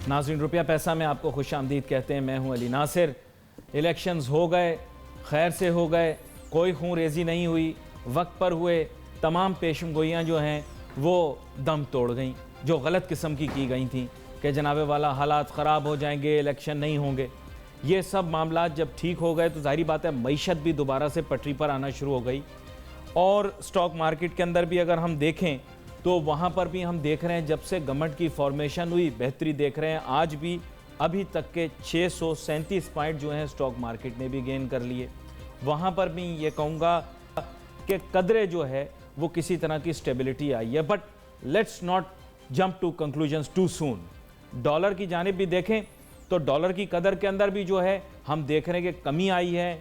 ناظرین روپیہ پیسہ میں آپ کو خوش آمدید کہتے ہیں. میں ہوں علی ناصر. الیکشنز ہو گئے, خیر سے ہو گئے, کوئی خون ریزی نہیں ہوئی, وقت پر ہوئے. تمام پیشن گوئیاں جو ہیں وہ دم توڑ گئیں, جو غلط قسم کی گئی تھیں کہ جناب والا حالات خراب ہو جائیں گے, الیکشن نہیں ہوں گے. یہ سب معاملات جب ٹھیک ہو گئے تو ظاہری بات ہے معیشت بھی دوبارہ سے پٹری پر آنا شروع ہو گئی. اور سٹاک مارکیٹ کے اندر بھی اگر ہم دیکھیں تو وہاں پر بھی ہم دیکھ رہے ہیں جب سے گورنمنٹ کی فارمیشن ہوئی بہتری دیکھ رہے ہیں. آج بھی ابھی تک کے 637 پوائنٹ جو ہیں سٹاک مارکیٹ نے بھی گین کر لیے. وہاں پر بھی یہ کہوں گا کہ قدرے جو ہے وہ کسی طرح کی سٹیبلٹی آئی ہے. But let's not jump to conclusions too soon. Dollar کی جانب بھی دیکھیں تو ڈالر کی قدر کے اندر بھی جو ہے ہم دیکھ رہے ہیں کہ کمی آئی ہے.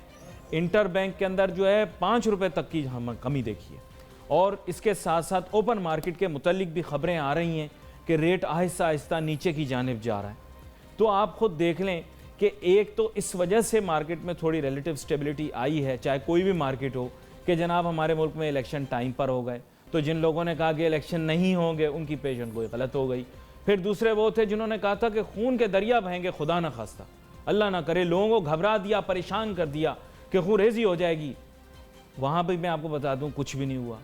انٹر بینک کے اندر جو ہے 5 روپے تک کی ہم کمی دیکھی ہے. اور اس کے ساتھ ساتھ اوپن مارکیٹ کے متعلق بھی خبریں آ رہی ہیں کہ ریٹ آہستہ آہستہ نیچے کی جانب جا رہا ہے. تو آپ خود دیکھ لیں کہ ایک تو اس وجہ سے مارکیٹ میں تھوڑی ریلیٹیو سٹیبلٹی آئی ہے, چاہے کوئی بھی مارکیٹ ہو, کہ جناب ہمارے ملک میں الیکشن ٹائم پر ہو گئے. تو جن لوگوں نے کہا کہ الیکشن نہیں ہوں گے ان کی پیشن گوئی غلط ہو گئی. پھر دوسرے وہ تھے جنہوں نے کہا تھا کہ خون کے دریا بہیں گے, خدا نہ خواستہ, اللہ نہ کرے, لوگوں کو گھبرا دیا, پریشان کر دیا کہ خون ریزی ہو جائے گی. وہاں بھی میں آپ کو بتا دوں کچھ بھی نہیں ہوا.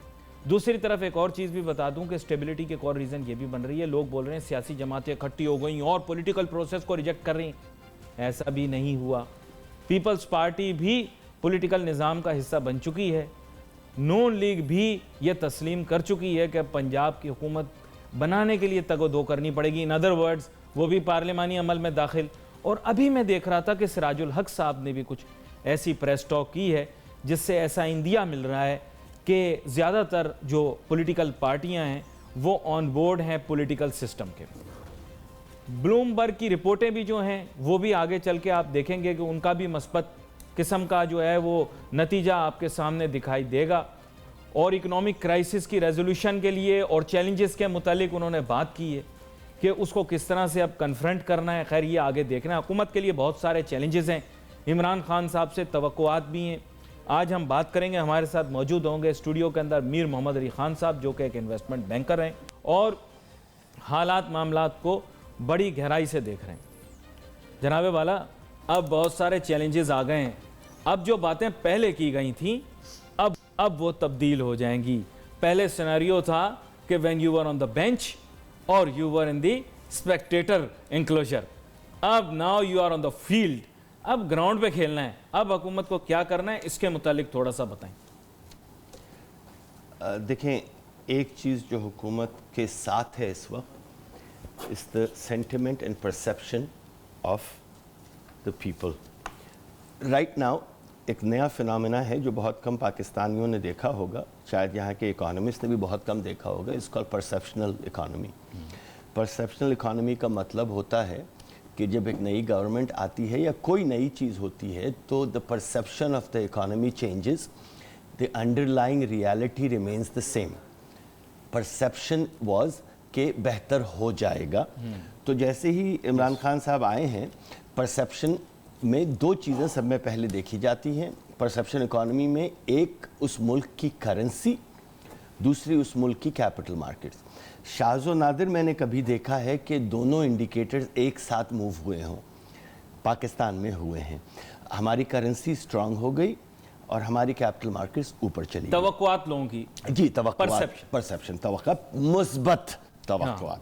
دوسری طرف ایک اور چیز بھی بتا دوں کہ سٹیبلٹی کے ایک اور ریزن یہ بھی بن رہی ہے, لوگ بول رہے ہیں سیاسی جماعتیں اکٹھی ہو گئیں اور پولیٹیکل پروسیس کو ریجیکٹ کر رہی ہیں. ایسا بھی نہیں ہوا. پیپلز پارٹی بھی پولیٹیکل نظام کا حصہ بن چکی ہے. نون لیگ بھی یہ تسلیم کر چکی ہے کہ پنجاب کی حکومت بنانے کے لیے تگ و دو کرنی پڑے گی. ان ادر ورڈز وہ بھی پارلیمانی عمل میں داخل. اور ابھی میں دیکھ رہا تھا کہ سراج الحق صاحب نے بھی کچھ ایسی پریس ٹاک کی ہے جس سے ایسا اندیا مل رہا ہے کہ زیادہ تر جو پولیٹیکل پارٹیاں ہیں وہ آن بورڈ ہیں پولیٹیکل سسٹم کے. بلومبرگ کی رپورٹیں بھی جو ہیں وہ بھی آگے چل کے آپ دیکھیں گے کہ ان کا بھی مثبت قسم کا جو ہے وہ نتیجہ آپ کے سامنے دکھائی دے گا. اور اکنامک کرائسس کی ریزولوشن کے لیے اور چیلنجز کے متعلق انہوں نے بات کی ہے کہ اس کو کس طرح سے اب کنفرنٹ کرنا ہے. خیر یہ آگے دیکھنا ہے. حکومت کے لیے بہت سارے چیلنجز ہیں. عمران خان صاحب سے توقعات بھی ہیں. آج ہم بات کریں گے. ہمارے ساتھ موجود ہوں گے اسٹوڈیو کے اندر میر محمد علی خان صاحب جو کہ ایک انویسٹمنٹ بینکر ہیں اور حالات معاملات کو بڑی گہرائی سے دیکھ رہے ہیں. جناب والا اب بہت سارے چیلنجز آ گئے ہیں. اب جو باتیں پہلے کی گئی تھیں اب وہ تبدیل ہو جائیں گی. پہلے سیناریو تھا کہ when you were on the bench or you were in the spectator enclosure. اب now you are on the field. اب گراؤنڈ پہ کھیلنا ہے. اب حکومت کو کیا کرنا ہے اس کے متعلق تھوڑا سا بتائیں. دیکھیں ایک چیز جو حکومت کے ساتھ ہے اس وقت is the sentiment and perception of the people. Right now ایک نیا فنامنا ہے جو بہت کم پاکستانیوں نے دیکھا ہوگا, شاید یہاں کے اکانومسٹ نے بھی بہت کم دیکھا ہوگا. اس کا پرسیپشنل اکانومی. پرسیپشنل اکانومی کا مطلب ہوتا ہے کہ جب ایک نئی گورنمنٹ آتی ہے یا کوئی نئی چیز ہوتی ہے تو the perception of the economy changes, the underlying reality remains the same. Perception was کہ بہتر ہو جائے گا. تو جیسے ہی عمران خان صاحب آئے ہیں پرسیپشن میں دو چیزیں سب میں پہلے دیکھی جاتی ہیں پرسیپشن اکانومی میں. ایک اس ملک کی کرنسی, دوسری اس ملک کی کیپٹل مارکیٹس. شاذ و نادر میں نے کبھی دیکھا ہے کہ دونوں انڈیکیٹرز ایک ساتھ موو ہوئے ہوں. پاکستان میں ہوئے ہیں. ہماری کرنسی سٹرانگ ہو گئی اور ہماری کیپٹل مارکیٹس اوپر چلی گئی. توقعات لوگوں کی جی توقعات پرسیپشن توقع مثبت توقعات.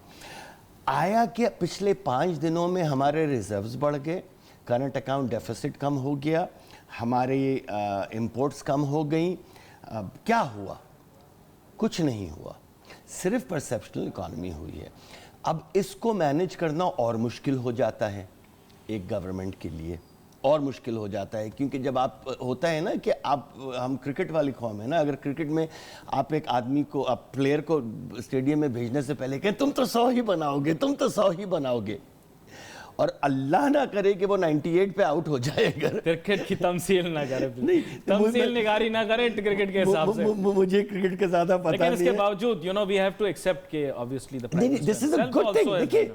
آیا کہ پچھلے 5 دنوں میں ہمارے ریزروز بڑھ گئے, کرنٹ اکاؤنٹ ڈیفیسٹ کم ہو گیا, ہمارے امپورٹس کم ہو گئیں. کیا ہوا؟ کچھ نہیں ہوا, صرف پرسیپشنل اکانومی ہوئی ہے. اب اس کو مینیج کرنا اور مشکل ہو جاتا ہے ایک گورنمنٹ کے لیے, اور مشکل ہو جاتا ہے کیونکہ جب آپ ہوتا ہے نا کہ ہم کرکٹ والی قوم ہے نا, اگر کرکٹ میں آپ ایک آدمی کو آپ پلیئر کو اسٹیڈیم میں بھیجنے سے پہلے کہیں تم تو 100 ہی بناؤ گے, تم تو 100 ہی بناؤ گے, اور اللہ نہ کرے کہ وہ 98 پہ آؤٹ ہو جائے اگر کرکٹ کی تمثیل نہ کرے, تمثیل نگاری نہ کرے کرکٹ کے حساب سے. مجھے کرکٹ کا زیادہ پتہ نہیں ہے, لیکن اس کے باوجود we have to accept کہ obviously the prime this is a good thing. دیکھیے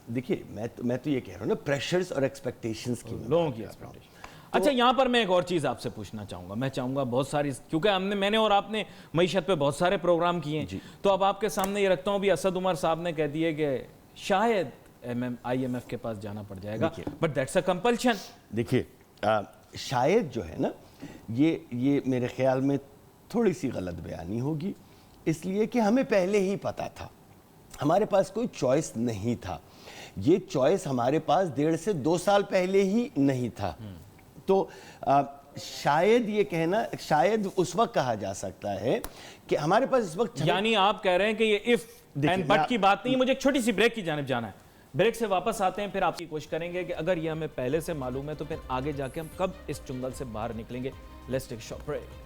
دیکھیے میں تو یہ کہہ رہا ہوں نا پریشرز اور ایکسپیکٹیشنز کی لوگوں کی ایکسپیکٹیشن. اچھا یہاں پر میں ایک اور چیز آپ سے پوچھنا چاہوں گا. میں چاہوں گا بہت ساری, کیونکہ میں نے اور آپ نے معیشت پہ بہت سارے پروگرام کیے ہیں, تو اب آپ کے سامنے یہ رکھتا ہوں بھی اسد عمر صاحب نے کہہ دیے کہ شاید IMF کے پاس جانا پڑ جائے گا, بٹ دیٹس اے کمپلشن. دیکھیے شاید جو ہے نا یہ میرے خیال میں تھوڑی سی غلط بیانی ہوگی, اس لیے کہ ہمیں پہلے ہی پتا تھا, ہمارے پاس کوئی چوائس نہیں تھا. یہ چوائس ہمارے پاس 1.5 سے 2 سال پہلے ہی نہیں تھا. تو شاید یہ کہنا, شاید اس وقت کہا جا سکتا ہے کہ ہمارے پاس اس وقت, یعنی آپ کہہ رہے ہیں کہ یہ اف اینڈ بٹ کی بات نہیں. مجھے ایک چھوٹی سی بریک کی جانب جانا ہے, بریک سے واپس آتے ہیں, پھر آپ کی کوشش کریں گے کہ اگر یہ ہمیں پہلے سے معلوم ہے تو پھر آگے جا کے ہم کب اس چنگل سے باہر نکلیں گے. Let's take short break.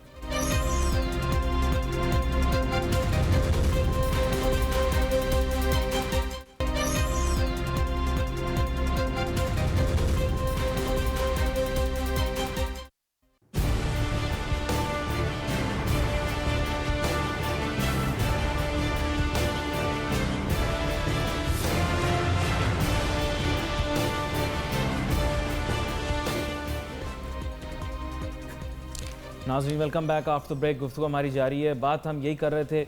ناظرین ویلکم بیک آفٹر بریک. گفتگو ہماری جاری ہے. بات ہم یہی کر رہے تھے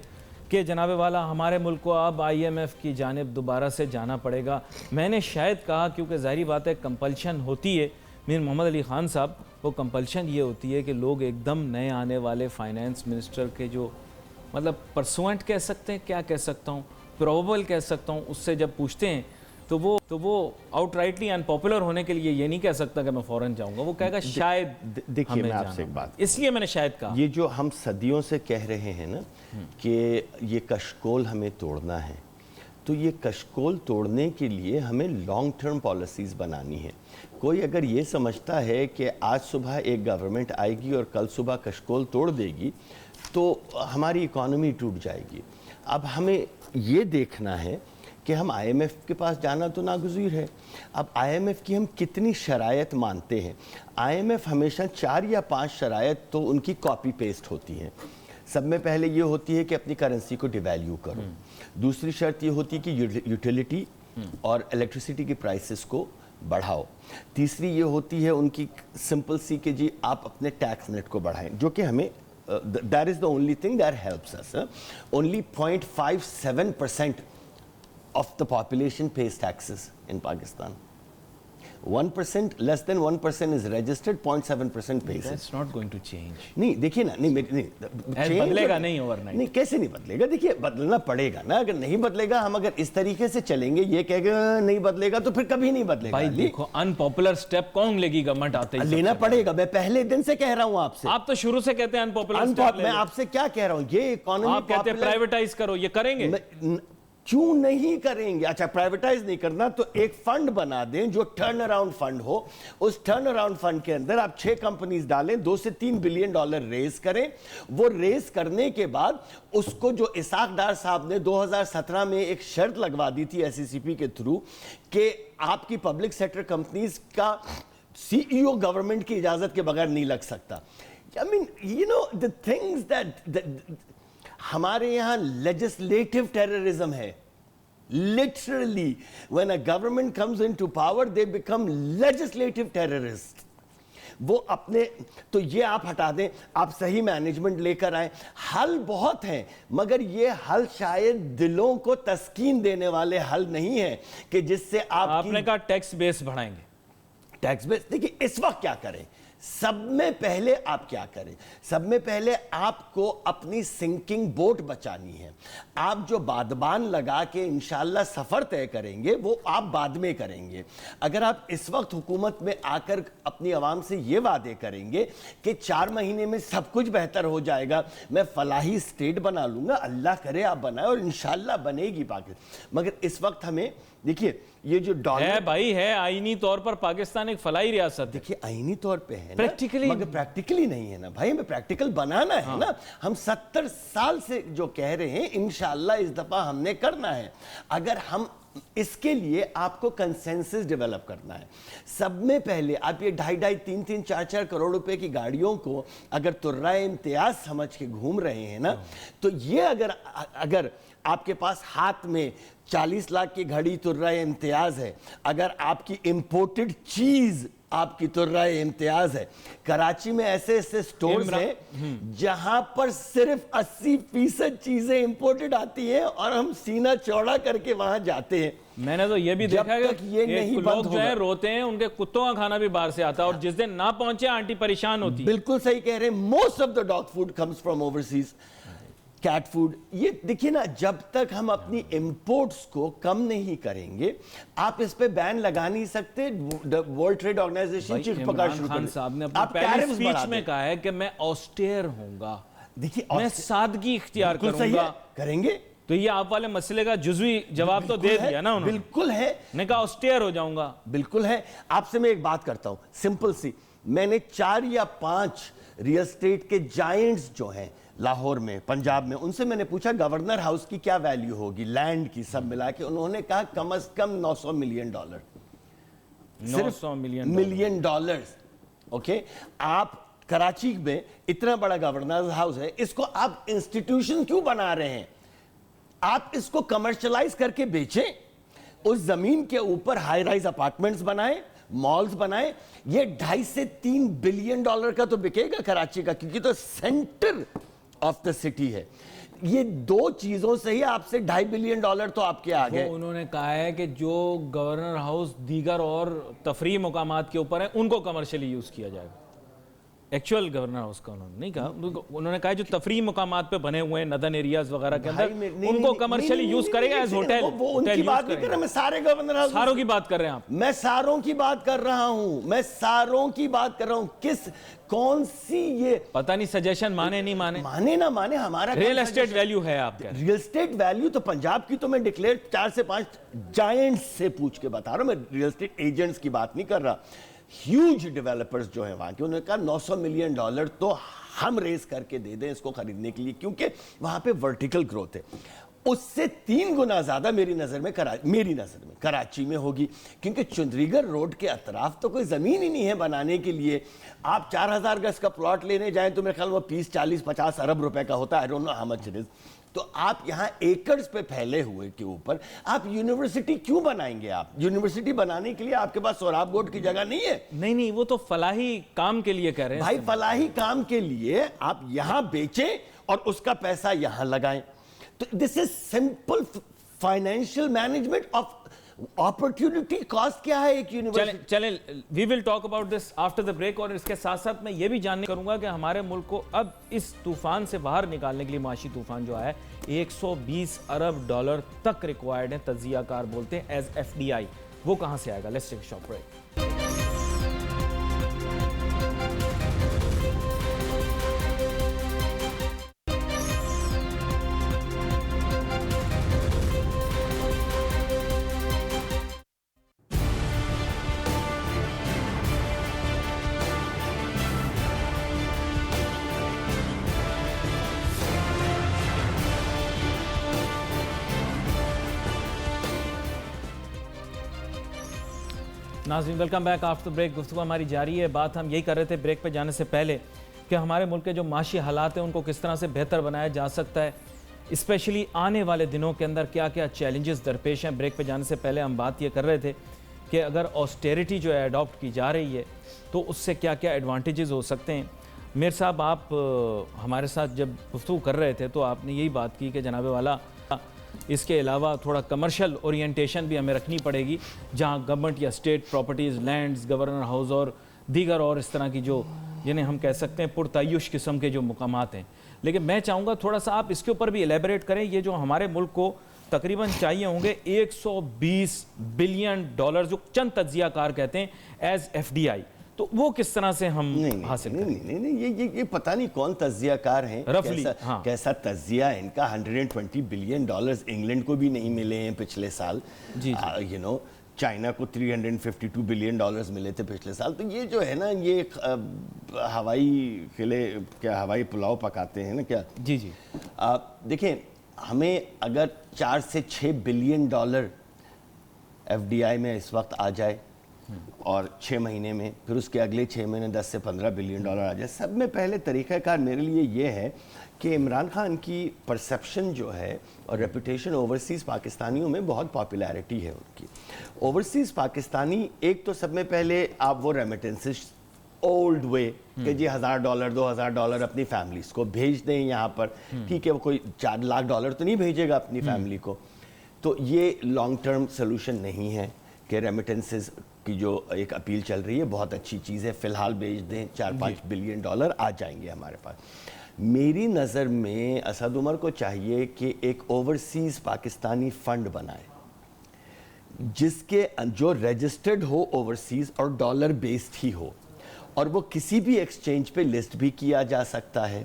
کہ جناب والا ہمارے ملک کو اب IMF کی جانب دوبارہ سے جانا پڑے گا. میں نے شاید کہا کیونکہ ظاہری بات ہے کمپلشن ہوتی ہے. میر محمد علی خان صاحب, وہ کمپلشن یہ ہوتی ہے کہ لوگ ایک دم نئے آنے والے فائنانس منسٹر کے جو مطلب پرسوئنٹ کہہ سکتے ہیں, کیا کہہ سکتا ہوں, پروبیبل کہہ سکتا ہوں, اس سے جب پوچھتے ہیں تو وہ آؤٹ رائٹلی ان پاپولر ہونے کے لیے یہ نہیں کہہ سکتا کہ میں فوراً جاؤں گا. وہ کہے گا شاید. دیکھیے میں آپ سے ایک بات, اس لیے میں نے شاید کہا, یہ جو ہم صدیوں سے کہہ رہے ہیں نا کہ یہ کشکول ہمیں توڑنا ہے, تو یہ کشکول توڑنے کے لیے ہمیں لانگ ٹرم پالیسیز بنانی ہے. کوئی اگر یہ سمجھتا ہے کہ آج صبح ایک گورنمنٹ آئے گی اور کل صبح کشکول توڑ دے گی تو ہماری اکانومی ٹوٹ جائے گی. اب ہمیں یہ دیکھنا ہے کہ ہم IMF کے پاس جانا تو ناگزیر ہے. اب IMF کی ہم کتنی شرائط مانتے ہیں. IMF ہمیشہ 4 یا 5 شرائط تو ان کی کاپی پیسٹ ہوتی ہیں. سب میں پہلے یہ ہوتی ہے کہ اپنی کرنسی کو ڈیویلیو کرو. دوسری شرط یہ ہوتی ہے کہ یوٹیلیٹی اور الیکٹریسٹی کی پرائسز کو بڑھاؤ. تیسری یہ ہوتی ہے ان کی سمپل سی کہ جی آپ اپنے ٹیکس نیٹ کو بڑھائیں, جو کہ ہمیں that is the only thing that helps us. Only 0.57% of the population pays taxes in Pakistan. 1%, less than 1% is registered, 0.7% pays. That's not going to change. نہیں دیکھیے نا, نہیں بدلے گا نہیں اوور نائٹ. نہیں کیسے نہیں بدلے گا, دیکھیے بدلنا پڑے گا نا. اگر نہیں بدلے گا, ہم اگر اس طریقے سے چلیں گے, یہ کہے گا نہیں بدلے گا, تو پھر کبھی نہیں بدلے گا. بھائی دیکھو ان پاپولر سٹیپ کون لے گی, گورنمنٹ آتے ہی لینا پڑے گا. میں پہلے دن سے کہہ رہا ہوں آپ سے. آپ تو شروع سے کہتے ہیں ان پاپولر سٹیپ. میں آپ سے کیا کہہ رہا ہوں, یہ اکانومی آپ کہتے ہیں پرائیویٹائز کرو, یہ کریں گے. کیوں نہیں کریں گے؟ اچھا پرائیویٹائز نہیں کرنا تو ایک فنڈ بنا دیں جو ٹرن اراؤنڈ فنڈ ہو. اس ٹرن اراؤنڈ فنڈ کے اندر آپ 6 کمپنیز ڈالیں, $2 سے $3 بلین ریز کریں. وہ ریز کرنے کے بعد اس کو جو اسحاق ڈار صاحب نے 2017 میں ایک شرط لگوا دی تھی SECP کے تھرو کہ آپ کی پبلک سیکٹر کمپنیز کا CEO گورنمنٹ کی اجازت کے بغیر نہیں لگ سکتا. I mean, you know, the things that ہمارے یہاں لیجسلیٹو ٹیررزم ہے. Literally, when a government comes into power, they become legislative terrorists. وہ اپنے تو یہ آپ ہٹا دیں, آپ صحیح مینجمنٹ لے کر آئیں. حل بہت ہیں مگر یہ حل شاید دلوں کو تسکین دینے والے حل نہیں ہیں کہ جس سے آپ نے کہا ٹیکس بیس بڑھائیں گے. ٹیکس بیس دیکھیں اس وقت کیا کریں. سب میں پہلے آپ کیا کریں, سب میں پہلے آپ کو اپنی سنکنگ بوٹ بچانی ہے. آپ جو بادبان لگا کے انشاءاللہ سفر طے کریں گے وہ آپ بعد میں کریں گے. اگر آپ اس وقت حکومت میں آ کر اپنی عوام سے یہ وعدے کریں گے کہ 4 مہینے میں سب کچھ بہتر ہو جائے گا, میں فلاحی اسٹیٹ بنا لوں گا, اللہ کرے آپ بنائیں اور انشاءاللہ بنے گی پاکستان. مگر اس وقت ہمیں دیکھیے یہ جو ڈالر ہے بھائی ہے آئینی طور پر پاکستان ایک فلاحی ریاست. دیکھیے آئینی طور پہ ہے پریکٹیکلی, مگر پریکٹیکلی نہیں ہے نا بھائی. ہمیں پریکٹیکل بنانا ہے نا. ہم 70 سال سے جو کہہ رہے ہیں انشاءاللہ اس دفعہ ہم نے کرنا ہے. اگر ہم اس کے لیے آپ کو کنسنسس ڈیولپ کرنا ہے. سب میں پہلے آپ یہ 2.5 3 4 کروڑ روپے کی گاڑیوں کو اگر ترائے امتیاز سمجھ کے گھوم رہے ہیں نا, تو یہ اگر آپ کے پاس ہاتھ میں 40 لاکھ کی گھڑی ترہ امتیاز ہے, اگر آپ کی امپورٹڈ چیز آپ کی ترہ امتیاز ہے. کراچی میں ایسے ایسے سٹورز ہیں جہاں پر صرف 80% چیزیں امپورٹڈ آتی ہیں اور ہم سینہ چوڑا کر کے وہاں جاتے ہیں. میں نے تو یہ بھی دیکھا ہے کہ لوگ جو ہیں روتے ہیں, ان کے کتوں کا کھانا بھی باہر سے آتا ہے, اور جس دن نہ پہنچے آنٹی پریشان ہوتی. بالکل صحیح کہہ رہے ہیں, most of the dog food comes from overseas. Cat food, یہ دیکھیے نا, جب تک ہم اپنی امپورٹس کو کم نہیں کریں گے, آپ اس پہ بین لگا نہیں سکتے. ورلڈ ٹریڈ آرگنائزیشن چیخ پکار شروع خان صاحب نے اپنی پہلی سپیچ میں کہا ہے کہ میں آسٹیر ہوں گا, دیکھیے میں سادگی اختیار کروں گا. کریں گے تو یہ آپ والے مسئلے کا جزوی جواب تو دے دیا نا انہوں نے. بالکل ہے, نے کہا آسٹیر ہو جاؤں گا. بالکل ہے. آپ سے میں ایک بات کرتا ہوں سمپل سی, میں نے 4 یا 5 ریل اسٹیٹ کے جائنٹس جو ہیں لاہور میں, پنجاب میں, ان سے میں نے پوچھا گورنر ہاؤس کی کیا ویلیو ہوگی لینڈ کی سب ملا کے. انہوں نے کہا کم از کم $900 ملین. $900 ملین. اوکے, آپ کراچی میں اتنا بڑا گورنر ہاؤس ہے, اس کو آپ انسٹیٹیوشن کیوں بنا رہے ہیں؟ آپ اس کو کمرشلائز کر کے بیچیں, اس زمین کے اوپر ہائی رائز اپارٹمنٹس بنائیں, مالز بنائیں. یہ $2.5 سے $3 بلین کا تو بکے گا کراچی کا, کیونکہ تو سینٹر آف دا سٹی ہے. یہ 2 چیزوں سے ہی آپ سے $2.5 بلین تو آپ کے آگے. انہوں نے کہا ہے کہ جو گورنر ہاؤس دیگر اور تفریح مقامات کے اوپر ہیں ان کو کمرشلی یوز کیا جائے گا. ایکچوئل گورنر ہاؤس کا انہوں نے نہیں کہا, انہوں نے کہا جو تفریح مقامات پہ بنے ہوئے ہیں ندن ایریاز وغیرہ کے اندر, ان کو کمرشلی یوز کرے گا ایز ہوٹل. وہ ان کی بات نہیں کر رہا, میں سارے گورنر ہاؤس, ساروں کی بات کر رہے ہیں آپ. میں ساروں کی بات کر رہا ہوں, میں ساروں کی بات کر رہا ہوں. کون سی یہ پتہ نہیں سجیشن مانے نہیں مانے, مانے نہ مانے, ہمارا ریل اسٹیٹ ویلیو ہے آپ کہہ رہے ہیں. ریل اسٹیٹ ویلیو تو پنجاب کی تو میں ڈکلیئر 4 سے 5 جائنٹس سے پوچھ کے بتا رہا ہوں, میں ریل اسٹیٹ ایجنٹس کی بات نہیں کر رہا. ہیوج ڈیولپرز جو ہیں وہاں کے, انہوں نے کہا $900 ملین تو ہم ریز کر کے دے دیں اس کو خریدنے کے لیے, کیونکہ وہاں پہ ورٹیکل گروتھ ہے. اس سے 3 گنا زیادہ میری نظر میں کراچی میں ہوگی, کیونکہ چندریگر روڈ کے اطراف تو کوئی زمین ہی نہیں ہے بنانے کے لیے. آپ 4000 گز کا پلاٹ لینے جائیں تو میرے خیال وہ 30, 40, 50 ارب روپے کا ہوتا ہے. I don't know how much it is. تو آپ یہاں ایکڑز پہ پھیلے ہوئے کے اوپر آپ یونیورسٹی کیوں بنائیں گے؟ آپ یونیورسٹی بنانے کے لیے آپ کے پاس سوراب گوٹ کی جگہ نہیں ہے. نہیں وہ تو فلاحی کام کے لیے کہہ رہے ہیں بھائی, فلاحی کام کے لیے آپ یہاں بیچیں اور اس کا پیسہ یہاں لگائیں. تو this is simple financial management of opportunity. Cost کیا ہے ایک یونیورسٹی؟ چلیں we will talk about this after the break. اور اس کے ساتھ ساتھ میں یہ بھی جاننے کروں گا کہ ہمارے ملک کو اب اس طوفان سے باہر نکالنے کے لیے, معاشی طوفان جو ہے $120 ارب تک ریکوائرڈ ہے, تجزیہ کار بولتے ہیں ایز FDI. وہ کہاں سے آئے گا؟ Let's take a short break. ناظرین ویلکم بیک آفٹر بریک. گفتگو ہماری جاری ہے. بات ہم یہی کر رہے تھے بریک پہ جانے سے پہلے کہ ہمارے ملک کے جو معاشی حالات ہیں ان کو کس طرح سے بہتر بنایا جا سکتا ہے, اسپیشلی آنے والے دنوں کے اندر کیا کیا چیلنجز درپیش ہیں. بریک پہ جانے سے پہلے ہم بات یہ کر رہے تھے کہ اگر آسٹیریٹی جو ہے اڈاپٹ کی جا رہی ہے تو اس سے کیا کیا ایڈوانٹیجز ہو سکتے ہیں. میر صاحب, آپ ہمارے ساتھ جب گفتگو کر رہے تھے تو آپ نے یہی بات کی کہ جناب والا اس کے علاوہ تھوڑا کمرشل اورینٹیشن بھی ہمیں رکھنی پڑے گی, جہاں گورنمنٹ یا state properties, lands, governor house اور دیگر اور اس طرح کی جو جنہیں ہم کہہ سکتے ہیں پرتعیش قسم کے جو مقامات ہیں. لیکن میں چاہوں گا تھوڑا سا آپ اس کے اوپر بھی ایلیبریٹ کریں. یہ جو ہمارے ملک کو تقریباً چاہیے ہوں گے $120 بلین جو چند تجزیہ کار کہتے ہیں ایز FDI, تو وہ کس طرح سے ہم حاصل کریں؟ نہیں, یہ پتہ نہیں کون تجزیہ کار ہیں, کیسا تجزیہ ان کا. $120 بلین انگلینڈ کو بھی نہیں ملے ہیں پچھلے سال. یو نو چائنا کو $352 بلین ملے تھے پچھلے سال. تو یہ جو ہے نا, یہ ہوائی قلعے, کیا ہوائی پلاؤ پکاتے ہیں نا کیا. جی دیکھیں, ہمیں اگر $4 سے $6 بلین FDI میں اس وقت آ جائے اور 6 مہینے میں پھر اس کے اگلے 6 مہینے 10 سے 15 بلین ڈالر آ جائے. سب میں پہلے طریقہ کار میرے لیے یہ ہے کہ عمران خان کی پرسیپشن جو ہے اور ریپوٹیشن اوورسیز پاکستانیوں میں بہت پاپولیرٹی ہے ان کی. اوورسیز پاکستانی ایک تو سب میں پہلے آپ وہ ریمیٹنسز اولڈ وے کہ جی $1000 $2000 اپنی فیملیز کو بھیج دیں یہاں پر, ٹھیک ہے, وہ کوئی $4 لاکھ تو نہیں بھیجے گا اپنی فیملی کو. تو یہ لانگ ٹرم سلوشن نہیں ہے کہ ریمیٹنسز کی جو ایک اپیل چل رہی ہے بہت اچھی چیز ہے, فی الحال بھیج دیں, $4-5 بلین آ جائیں گے ہمارے پاس. میری نظر میں اسد عمر کو چاہیے کہ ایک اوورسیز پاکستانی فنڈ بنائے جس کے جو رجسٹرڈ ہو اوورسیز اور ڈالر بیسڈ ہی ہو, اور وہ کسی بھی ایکسچینج پہ لسٹ بھی کیا جا سکتا ہے.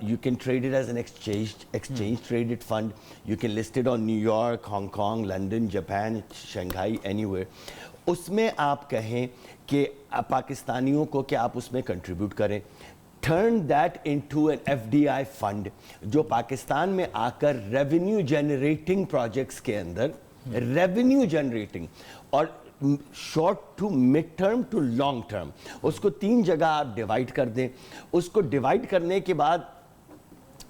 You can trade it as an exchange traded fund. You can list it on New York, Hong Kong, London, Japan, Shanghai, anywhere. اس میں آپ کہیں کہ پاکستانیوں کو کہ آپ اس میں کنٹریبیوٹ کریں. Turn that into an FDI fund جو پاکستان میں آ کر ریونیو جنریٹنگ پروجیکٹس کے اندر ریونیو جنریٹنگ اور short to mid term to long term اس کو 3 جگہ آپ ڈیوائڈ کر دیں. اس کو ڈیوائڈ کرنے کے بعد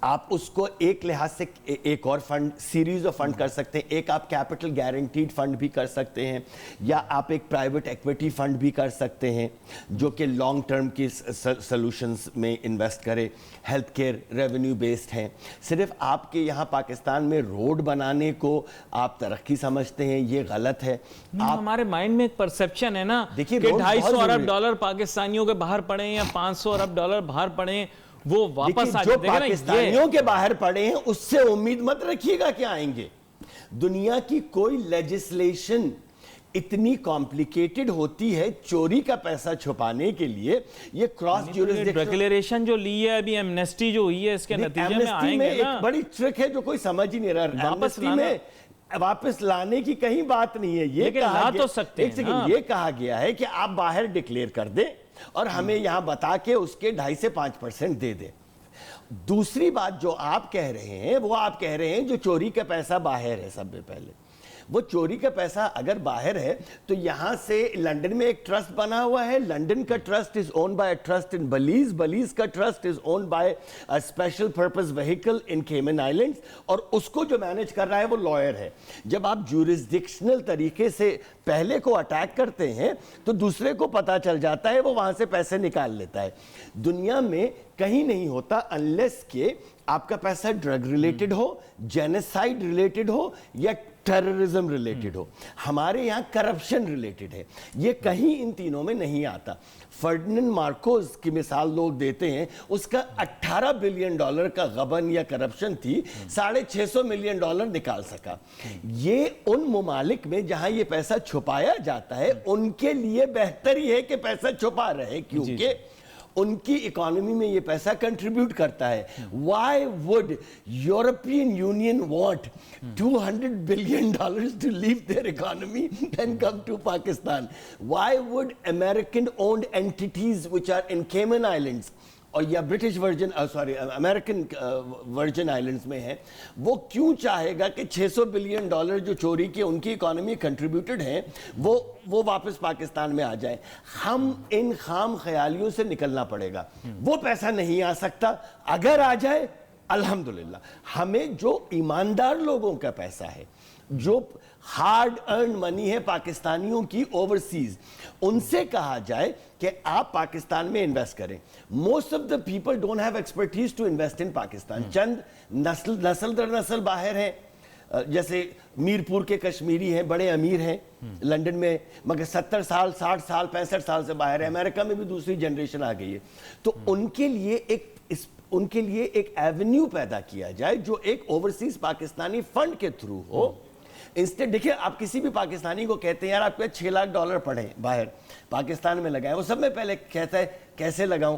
آپ اس کو ایک لحاظ سے ایک اور فنڈ سیریز آف فنڈ کر سکتے ہیں. ایک آپ کیپٹل گارنٹیڈ فنڈ بھی کر سکتے ہیں, یا آپ ایک پرائیویٹ ایکویٹی فنڈ بھی کر سکتے ہیں جو کہ لانگ ٹرم کی سلوشنز میں انویسٹ کرے. ہیلتھ کیئر ریونیو بیسڈ ہیں. صرف آپ کے یہاں پاکستان میں روڈ بنانے کو آپ ترقی سمجھتے ہیں, یہ غلط ہے. ہمارے مائنڈ میں ایک پرسیپشن ہے نا کہ $250 ارب پاکستانیوں کے باہر پڑے ہیں یا $500 ارب باہر پڑے ہیں, وہ واپس آ جو پاکستانیوں کے باہر پڑے ہیں اس سے امید مت رکھیے گا کہ آئیں گے. دنیا کی کوئی لیجسلیشن اتنی کمپلیکیٹڈ ہوتی ہے چوری کا پیسہ چھپانے کے لیے. یہ کراس جیورسڈکشن ڈیکلیریشن جو لی ہے ابھی, ایمنسٹی جو ہوئی ہے, اس کے نتیجے میں آئیں گے نا. ایک بڑی ٹرک ہے جو کوئی سمجھ ہی نہیں رہا. ایمنسٹی میں واپس لانے کی کہیں بات نہیں ہے. یہ کہا گیا ہے کہ آپ باہر ڈکلیئر کر دیں اور ہمیں یہاں بتا کے اس کے 2.5 سے 5% دے دیں. دوسری بات جو آپ کہہ رہے ہیں وہ آپ کہہ رہے ہیں جو چوری کا پیسہ باہر ہے. سب سے پہلے وہ چوری کا پیسہ اگر باہر ہے تو یہاں سے لنڈن میں ایک ٹرسٹ بنا ہوا ہے. لنڈن کا trust is owned by trust in Belize. Belize کا trust is owned by special purpose vehicle in Cayman Islands, اور اس کو جو مینیج کر رہا ہے وہ لائر ہے. جب آپ جورسڈکشنل طریقے سے پہلے کو اٹیک کرتے ہیں تو دوسرے کو پتا چل جاتا ہے, وہ وہاں سے پیسے نکال لیتا ہے. دنیا میں کہیں نہیں ہوتا انلیس کہ آپ کا پیسہ ڈرگ ریلیٹڈ ہو, جینیسائیڈ ریلیٹڈ ہو یا ٹیررزم ریلیٹڈ ہو. ہمارے یہاں کرپشن ریلیٹڈ ہے, یہ کہیں ان تینوں میں نہیں آتا. فرڈیننڈ مارکوز کی مثال لوگ دیتے ہیں, اس کا $18 بلین کا غبن یا کرپشن تھی, $650 ملین نکال سکا. یہ ان ممالک میں جہاں یہ پیسہ چھپایا جاتا ہے ان کے لیے بہتر ہی ہے کہ پیسہ چھپا رہے, کیونکہ ان کی اکانومی میں یہ پیسہ کنٹریبیوٹ کرتا ہے. Why would European Union want $200 billion to leave their economy and come to Pakistan? Why would American owned entities which are in Cayman Islands اور یا برٹش امریکن ورجن آئلینڈز میں ہے, وہ کیوں چاہے گا کہ $600 بلین جو چوری کے ان کی اکانومی کنٹریبیوٹڈ ہیں وہ واپس پاکستان میں آ جائیں؟ ہم ان خام خیالیوں سے نکلنا پڑے گا. وہ پیسہ نہیں آ سکتا. اگر آ جائے الحمدللہ. ہمیں جو ایماندار لوگوں کا پیسہ ہے, جو ہارڈ ارنڈ منی ہے پاکستانیوں کی اوورسیز, ان سے کہا جائے کہ آپ پاکستان میں انویسٹ کریں. Most of the people don't have expertise to invest in Pakistan. چند نسل در نسل باہر ہیں, جیسے میرپور کے کشمیری ہیں, بڑے امیر ہیں لنڈن میں, مگر 70 سال 60 سال 65 سال سے باہر ہے. امریکہ میں بھی دوسری جنریشن آ گئی ہے. تو ان کے لیے ایک ایونیو پیدا کیا جائے جو ایک اوورسیز پاکستانی فنڈ کے تھرو ہو. انسٹنٹ دیکھیں, آپ کسی بھی پاکستانی کو کہتے ہیں یار آپ کے $6 لاکھ پڑے باہر, پاکستان میں لگائیں, وہ سب میں پہلے کہتا ہے کیسے لگاؤں,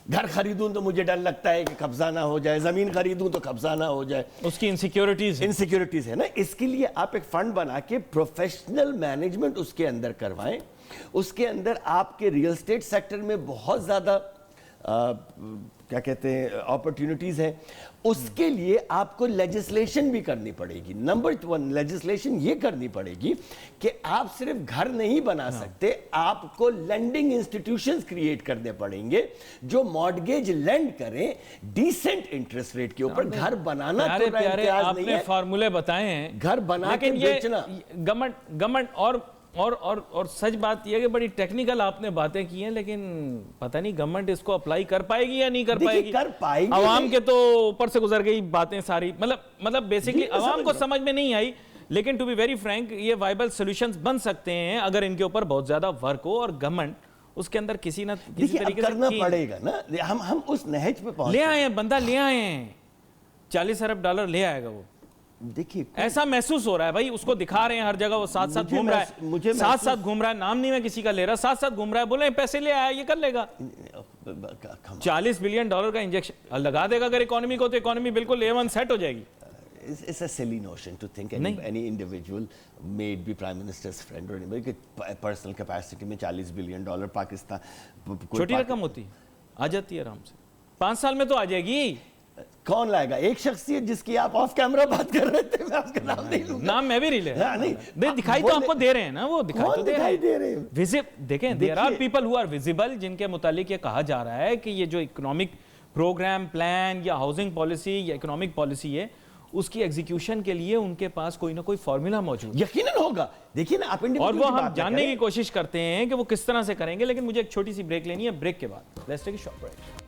گھر خریدوں تو مجھے ڈر لگتا ہے کہ قبضہ نہ ہو جائے, زمین خریدوں تو قبضہ نہ ہو جائے, اس کی انسیکیورٹیز ہے نا. اس کے لیے آپ ایک فنڈ بنا کے پروفیشنل مینجمنٹ اس کے اندر کروائیں. اس کے اندر آپ کے ریل اسٹیٹ سیکٹر میں بہت زیادہ کیا کہتے ہیں اپرچونٹیز ہیں, اس کے لیے آپ کو لیجسلیشن بھی کرنی پڑے گی. نمبر 1 لیجسلیشن یہ کرنی پڑے گی کہ آپ صرف گھر نہیں بنا سکتے, آپ کو لینڈنگ انسٹیٹیوشنز کریٹ کرنے پڑیں گے جو مارگیج لینڈ کریں ڈیسنٹ انٹرسٹ ریٹ کے اوپر. گھر بنانا تو امتیاز آپ نہیں نے ہے, فارمولے بتائے ہیں, گھر بنا کے بیچنا. گورنمنٹ اور سچ بات یہ ہے کہ بڑی ٹیکنیکل آپ نے باتیں کی ہیں, لیکن پتہ نہیں گورنمنٹ اس کو اپلائی کر پائے گی یا نہیں کر پائے گی. کر پائے گی, عوام کے تو اوپر سے گزر گئی باتیں ساری, مطلب بیسیکلی عوام کو سمجھ میں نہیں آئی. لیکن ٹو بی ویری فرینک یہ وائبل سولوشنز بن سکتے ہیں اگر ان کے اوپر بہت زیادہ ورک ہو اور گورنمنٹ اس کے اندر کسی نہ کسی طریقے سے کرنا پڑے گا نا. ہم اس نہج پہ پہنچ لے آئے ہیں, بندہ لے آئے ہیں, $40 ارب لے آئے گا وہ. دیکھیے ایسا محسوس ہو رہا ہے بھائی, اس کو دکھا رہے ہیں ہر جگہ, وہ ساتھ ساتھ گھوم رہا ہے, ساتھ گھوم رہا ہے, نام نہیں میں کسی کا لے رہا, ساتھ گھوم رہا ہے, بولے پیسے لے آیا, یہ کر لے گا. $40 بلین کا انجیکشن لگا دے گا اگر اکانومی کو, تو اکانومی بالکل A1 سیٹ ہو جائے گی. It's a silly notion to think any individual may it be prime minister's friend or anybody کہ personal capacity میں $40 بلین پاکستان چھوٹی رقم ہوتی, آ جاتی ہے آرام سے, 5 سال میں تو آ جائے گی. کون لائے گا؟ ایک شخصیت جس کی آپ آف کیمرہ بات کر رہے تھے, میں آپ کا نام نہیں لوں گا. نام میں بھی نہیں لے رہا, دکھائی تو آپ کو دے رہے ہیں نا, وہ دکھائی دے رہے ہیں. دیکھیں there are people who are visible جن کے متعلق یہ کہا جا رہا ہے کہ یہ جو اکنامک پروگرام پلان یا ہاؤسنگ پالیسی یا اکنامک پالیسی ہے, اس کی ایگزیکیوشن کے لیے ان کے پاس کوئی نہ کوئی فارمولا موجود یقیناً ہوگا. دیکھیے نا, آپ اور وہ ہم جاننے کی کوشش کرتے ہیں کہ وہ کس طرح سے کریں گے. لیکن مجھے ایک چھوٹی سی بریک لینی ہے, بریک کے بعد let's take a short break.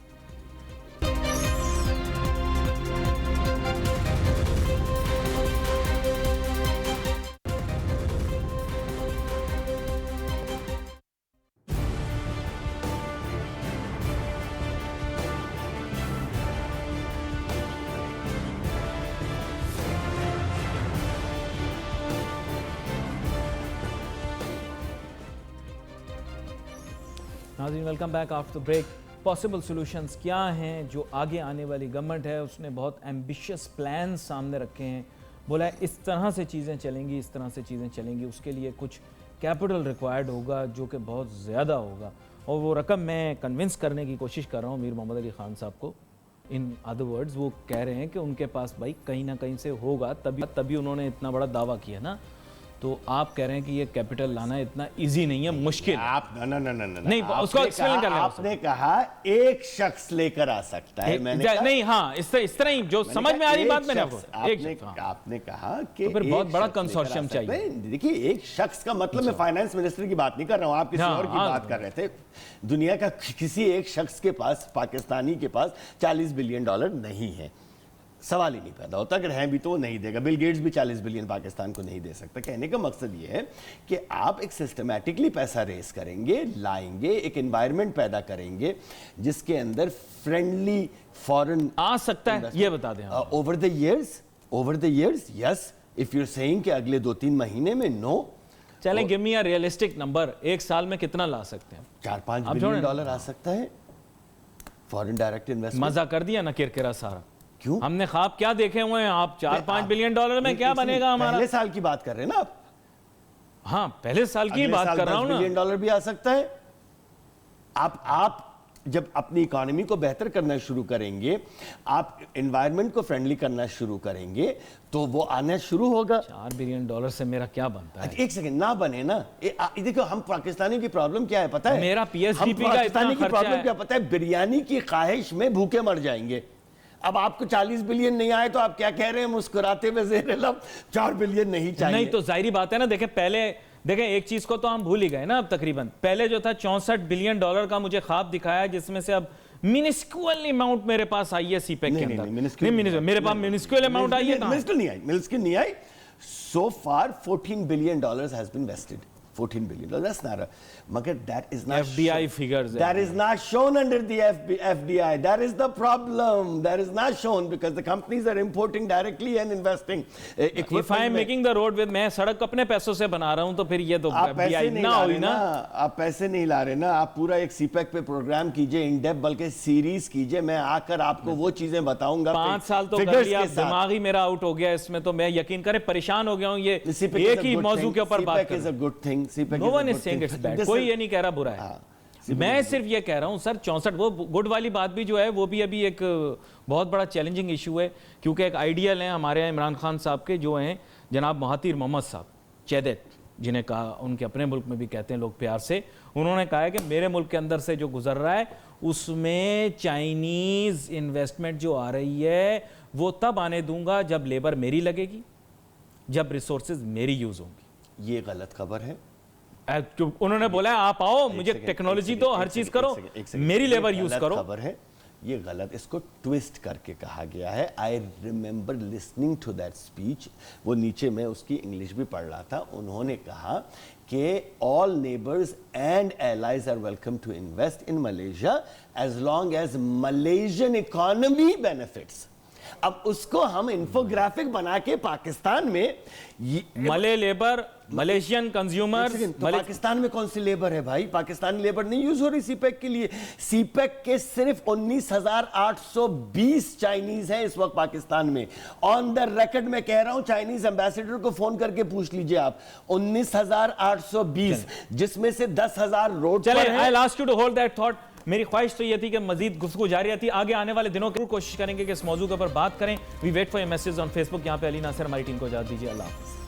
ناظرین welcome back after break. Possible solutions کیا ہیں جو آگے آنے والی گورنمنٹ ہے اس نے بہت ایمبیشیس پلان سامنے رکھے ہیں. بولا ہے اس طرح سے چیزیں چلیں گی, اس طرح سے چیزیں چلیں گی, اس کے لیے کچھ کیپٹل ریکوائرڈ ہوگا جو کہ بہت زیادہ ہوگا, اور وہ رقم میں کنونس کرنے کی کوشش کر رہا ہوں میر محمد علی خان صاحب کو. ان ادر ورڈز وہ کہہ رہے ہیں کہ ان کے پاس بھائی کہیں نہ کہیں سے ہوگا, تبھی انہوں نے اتنا بڑا دعویٰ کیا نا. تو آپ کہہ رہے ہیں کہ یہ کیپٹل لانا اتنا ایزی نہیں ہے, مشکل. نہیں, اس کو ایکسپلین کر لیں. آپ نے کہا ایک شخص لے کر آ سکتا ہے, نہیں, ہاں اس طرح ہی جو سمجھ میں آ رہی بات میں نے آپ نے کہا کہ پھر بہت بڑا کنسورشیم چاہیے. دیکھیے ایک شخص کا مطلب, میں فائنانس منسٹر کی بات نہیں کر رہا ہوں, آپ کسی اور کی بات کر رہے تھے. دنیا کا کسی ایک شخص کے پاس, پاکستانی کے پاس $40 بلین نہیں ہے, سوال ہی نہیں پیدا ہوتا. اگر ہیں بھی تو وہ نہیں دے گا. بل گیٹس بھی $40 بلین پاکستان کو نہیں دے سکتا. کہنے کا مقصد یہ ہے کہ آپ ایک سسٹمیٹکلی پیسہ ریز کریں گے, لائیں گے, ایک انوائرمنٹ پیدا کریں گے جس کے اندر فرینڈلی فورن آ سکتا ہے. یہ بتا دیں over the years yes, if you are seeing کہ اگلے 2-3 مہینے میں نو. چلیں give me a realistic number, ایک سال میں کتنا لا سکتے ہیں؟ $4-5 بلین آ سکتا ہے فورن ڈائریکٹ انویسٹمنٹ. مزہ کر دیا نا کرکرا سارا. کیوں؟ ہم نے خواب کیا دیکھے ہوئے ہیں, آپ $4-5 بلین میں کیا بنے گا ہمارا؟ پہلے سال کی بات کر رہے ہیں نا آپ؟ ہاں پہلے سال کی بات کر رہا ہوں نا. $10 بلین بھی آ سکتا ہے. آپ جب اپنی اکانومی کو بہتر کرنا شروع کریں گے, آپ انوائرمنٹ کو فرینڈلی کرنا شروع کریں گے, تو وہ آنا شروع ہوگا. $4 بلین سے میرا کیا بنتا ہے؟ ایک سیکنڈ, نہ بنے نا. دیکھو ہم پاکستانی کی پرابلم کیا ہے پتہ ہے؟ میرا PSDP کا اتنا خرچہ ہے. پتہ ہے بریانی کی خواہش میں بھوکے مر جائیں گے. اب آپ کو $40 بلین نہیں آئے تو آپ کیا کہہ رہے ہیں مسکراتے ہوئے زیر لب, $4 بلین نہیں چاہیے. نہیں تو ظاہری بات ہے نا. دیکھیں ایک چیز کو تو ہم بھول ہی گئے نا اب تقریباً. پہلے جو تھا $64 بلین کا مجھے خواب دکھایا, جس میں سے اب منسکول اماؤنٹ میرے پاس آئی ہے سی پیک کے اندر. میرے پاس منسکول اماؤنٹ آئی ہے. منسکول نہیں آئی. So far $14 billion has been vested. $14 billion. That's not a, magar that is not FDI figures. That is not shown under the FDI. That is the problem. That is not shown because the companies are importing directly and investing. If I am making the road with, میں سڑک اپنے پیسوں سے بنا رہا ہوں, تو پھر یہ تو FDI نہ ہوئی نا. آپ پیسے نہیں لا رہے نا. آپ پورا ایک سی پیک پہ پروگرام کیجئے, ان ڈیپ بلکہ سیریز کیجئے. میں آ کر آپ کو وہ چیزیں بتاؤں گا. 5 سال تو کر لیا, دماغ ہی میرا آؤٹ ہو گیا اس میں. تو میں یقین کریں پریشان ہو گیا ہوں. یہ ایک ہی موضوع کے اوپر بات کر. No one is saying it's bad. کوئی یہ نہیں کہہ رہا برا ہے. میں صرف یہ کہہ رہا ہوں سر 64 وہ گڈ والی بات بھی جو ہے وہ بھی ابھی ایک بہت بڑا چیلنجنگ ایشو ہے، کیونکہ ایک آئیڈیل ہیں ہمارے یہاں عمران خان صاحب کے جو ہیں جناب مہاتیر محمد صاحب چیدت، جنہیں کہا ان کے اپنے ملک میں بھی کہتے ہیں لوگ پیار سے، انہوں نے کہا ہے کہ میرے ملک کے اندر سے جو گزر رہا ہے اس میں چائنیز انویسٹمنٹ جو آ رہی ہے وہ تب آنے دوں گا جب لیبر میری لگے گی، جب ریسورسز میری یوز ہوں گی۔ یہ غلط خبر ہے۔ انہوں نے بولا ہے آپ آؤ مجھے ٹیکنالوجی دو، ہر چیز کرو، میری لیبر یوز کرو۔ خبر ہے یہ غلط، اس کو ٹویسٹ کر کے کہا گیا ہے۔ I remember listening to that speech, وہ نیچے میں اس کی انگلش بھی پڑھ رہا تھا، انہوں نے کہا کہ all neighbors and allies are welcome to invest in Malaysia as long as Malaysian economy benefits۔ اب اس کو ہم انفوگرافک بنا کے پاکستان میں ملے لیبر، ملیشین کنزیومر، پاکستان میں کون سی لیبر ہے بھائی؟ پاکستانی لیبر نہیں یوز ہو رہی سی پیک کے لیے۔ سی پیک کے صرف 19,820 چائنیز ہیں اس وقت پاکستان میں۔ آن دا ریکڈ میں کہہ رہا ہوں، چائنیز ایمبیسڈر کو فون کر کے پوچھ لیجئے آپ، 19,820 جس میں سے 10,000 روڈ پر ہیں۔ I'll ask you to hold that thought۔ میری خواہش تو یہ تھی کہ مزید گفتگو جاری رہتی، آگے آنے والے دنوں کی کوشش کریں گے کہ اس موضوع کے اوپر بات کریں۔ We wait for your messages on Facebook۔ یہاں پہ علی ناصر ہماری ٹیم کو اجازت دیجیے، اللہ حافظ۔